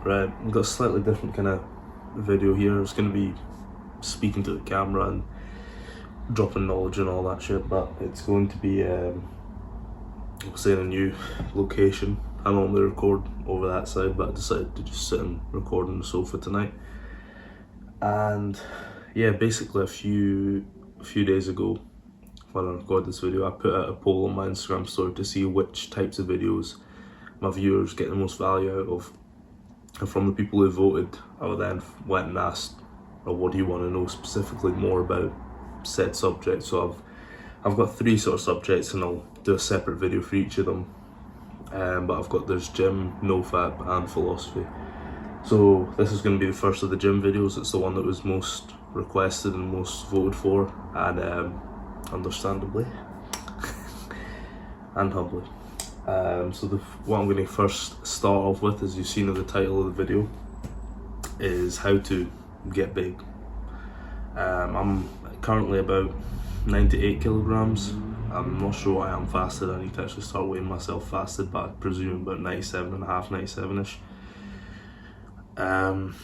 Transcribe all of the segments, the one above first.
Right, I've got a slightly different kind of video here. It's going to be speaking to the camera and dropping knowledge and all that shit, but it's going to be say in a new location. I normally record over that side, but I decided to just sit and record on the sofa tonight. And yeah, basically a few days ago when I recorded this video, I put out a poll on my Instagram story to see which types of videos my viewers get the most value out of. And from the people who voted, I then went and asked, well, what do you want to know specifically more about said subject? So I've got 3 sort of subjects, and I'll do a separate video for each of them. But there's gym, NoFap, and philosophy. So this is going to be the first of the gym videos. It's the one that was most requested and most voted for, and understandably and humbly. What I'm going to first start off with, as you've seen in the title of the video, is how to get big. I'm currently about 98 kilograms. I'm not sure what I am fasted. I need to actually start weighing myself fasted, but I presume about 97.5, 97ish.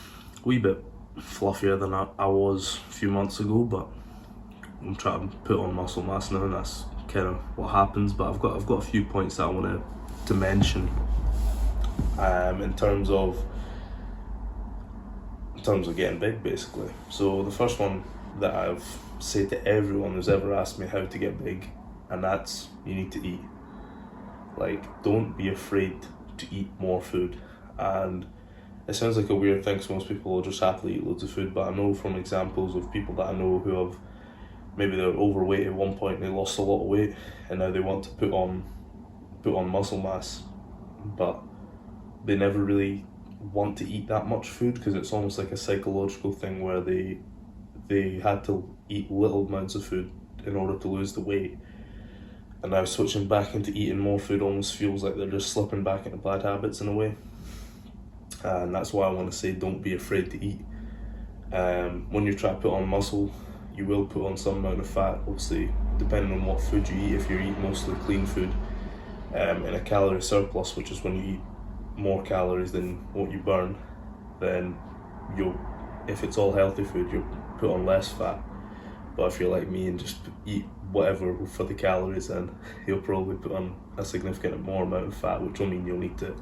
Wee bit fluffier than I was a few months ago, but I'm trying to put on muscle mass now, and that's kind of what happens. But I've got a few points that I want to mention in terms of getting big, basically. So the first one that I've said to everyone who's ever asked me how to get big, and that's, you need to eat. Like, don't be afraid to eat more food. And it sounds like a weird thing, because most people will just happily eat loads of food, but I know from examples of people that I know who have, maybe they're overweight at one point and they lost a lot of weight, and now they want to put on muscle mass, but they never really want to eat that much food, because it's almost like a psychological thing where they had to eat little amounts of food in order to lose the weight, and now switching back into eating more food almost feels like they're just slipping back into bad habits in a way. And that's why I want to say, don't be afraid to eat. When you try to put on muscle, you will put on some amount of fat, obviously, depending on what food you eat. If you eat mostly clean food, in a calorie surplus, which is when you eat more calories than what you burn, then if it's all healthy food, you'll put on less fat. But if you're like me and just eat whatever for the calories, then you'll probably put on a significant more amount of fat, which will mean you'll need to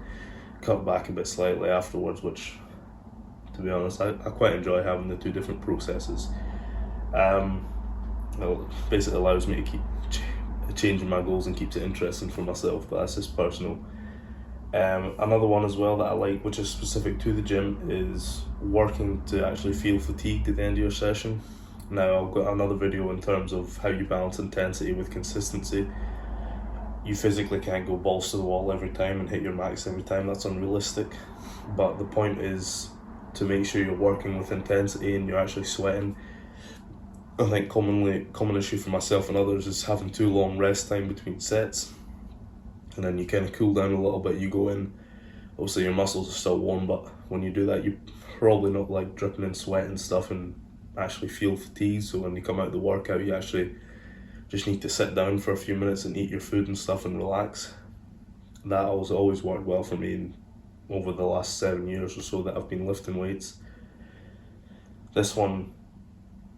cut back a bit slightly afterwards, which, to be honest, I quite enjoy having the 2 different processes. It basically allows me to keep changing my goals and keeps it interesting for myself, but that's just personal. Another one as well that I like, which is specific to the gym, is working to actually feel fatigued at the end of your session. Now, I've got another video in terms of how you balance intensity with consistency. You physically can't go balls to the wall every time and hit your max every time. That's unrealistic. But the point is to make sure you're working with intensity and you're actually sweating. I think common issue for myself and others is having too long rest time between sets, and then you kind of cool down a little bit. You go in, obviously your muscles are still warm, but when you do that, you're probably not like dripping in sweat and stuff and actually feel fatigued. So when you come out of the workout, you actually just need to sit down for a few minutes and eat your food and stuff and relax. That always worked well for me over the last 7 years or so that I've been lifting weights. This one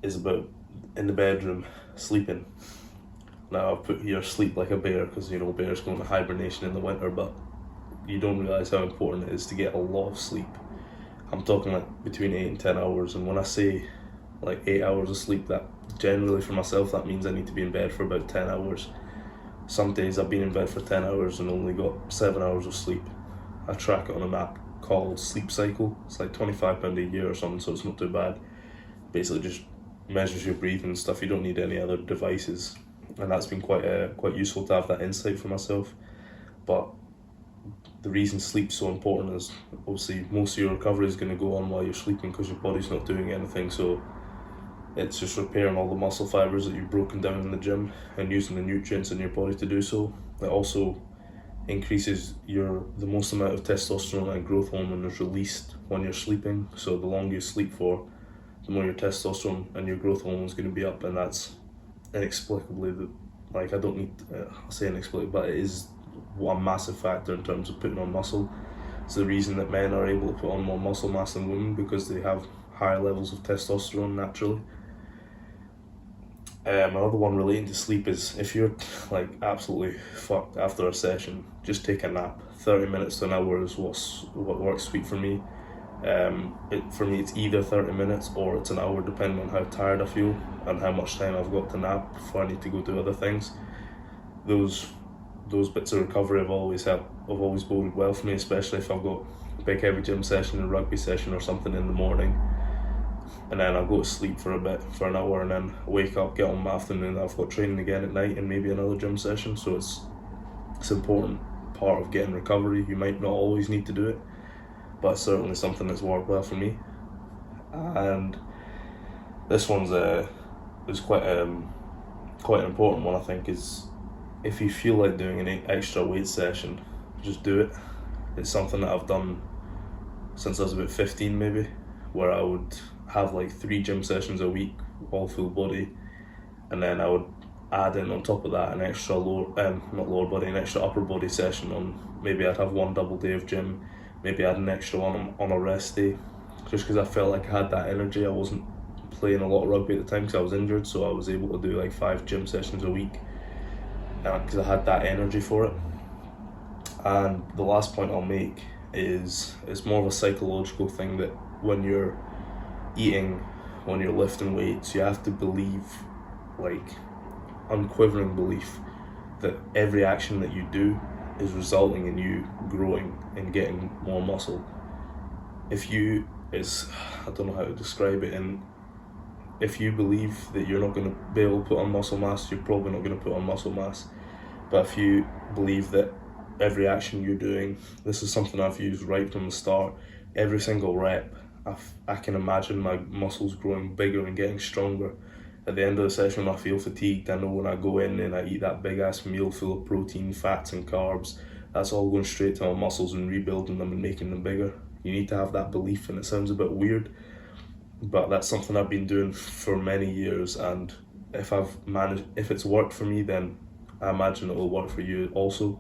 is about in the bedroom, sleeping. Now I've put here sleep like a bear, because bears go into hibernation in the winter, but you don't realise how important it is to get a lot of sleep. I'm talking like between 8 and 10 hours, and when I say like 8 hours of sleep, that generally for myself that means I need to be in bed for about 10 hours. Some days I've been in bed for 10 hours and only got 7 hours of sleep. I track it on an app called Sleep Cycle. It's like £25 a year or something, so it's not too bad. Basically just measures your breathing and stuff. You don't need any other devices, and that's been quite useful to have that insight for myself. But the reason sleep's so important is obviously most of your recovery is going to go on while you're sleeping, because your body's not doing anything. So it's just repairing all the muscle fibers that you've broken down in the gym and using the nutrients in your body to do so. It also increases the most amount of testosterone and growth hormone is released when you're sleeping. So the longer you sleep for, the more your testosterone and your growth hormone is going to be up, and that's inexplicably I don't need I'll say inexplicably, but it is a massive factor in terms of putting on muscle. It's the reason that men are able to put on more muscle mass than women, because they have higher levels of testosterone naturally. Another one relating to sleep is, if you're like absolutely fucked after a session, just take a nap. 30 minutes to an hour is what works sweet for me. For me, it's either 30 minutes or it's an hour, depending on how tired I feel and how much time I've got to nap before I need to go do other things. Those bits of recovery have always boded well for me, especially if I've got a big heavy gym session, a rugby session or something in the morning, and then I'll go to sleep for a bit, for an hour, and then wake up, get on my afternoon, I've got training again at night and maybe another gym session. So it's an important part of getting recovery. You might not always need to do it, but it's certainly something that's worked well for me. And this one's is quite an important one, I think, is if you feel like doing an extra weight session, just do it. It's something that I've done since I was about 15 maybe, where I would have like 3 gym sessions a week, all full body, and then I would add in on top of that an extra an extra upper body session on, maybe I'd have 1 double day of gym, maybe add an extra one on a rest day, just because I felt like I had that energy. I wasn't playing a lot of rugby at the time because I was injured, so I was able to do like 5 gym sessions a week because I had that energy for it. And the last point I'll make is, it's more of a psychological thing, that when you're eating, when you're lifting weights, you have to believe, like unquivering belief, that every action that you do is resulting in you growing and getting more muscle. I don't know how to describe it, and if you believe that you're not going to be able to put on muscle mass, you're probably not going to put on muscle mass. But if you believe that every action you're doing, this is something I've used right from the start, every single rep, I can imagine my muscles growing bigger and getting stronger. At the end of the session, when I feel fatigued, I know when I go in and I eat that big ass meal full of protein, fats and carbs, that's all going straight to my muscles and rebuilding them and making them bigger. You need to have that belief, and it sounds a bit weird, but that's something I've been doing for many years, and if it's worked for me, then I imagine it will work for you also.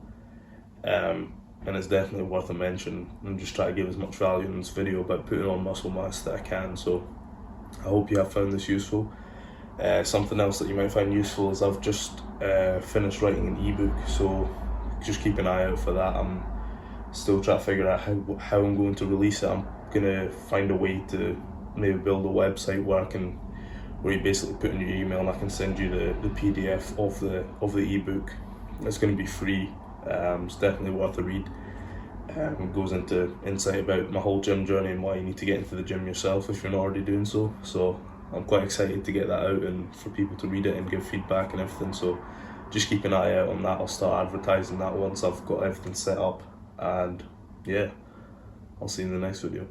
And it's definitely worth a mention, and just try to give as much value in this video about putting on muscle mass that I can. So I hope you have found this useful. Something else that you might find useful is I've just finished writing an ebook, so just keep an eye out for that. I'm still trying to figure out how I'm going to release it. I'm going to find a way to maybe build a website where you basically put in your email and I can send you the PDF of the ebook. It's going to be free. It's definitely worth a read. It goes into insight about my whole gym journey and why you need to get into the gym yourself if you're not already doing so. So I'm quite excited to get that out and for people to read it and give feedback and everything. So just keep an eye out on that. I'll start advertising that once I've got everything set up. And yeah, I'll see you in the next video.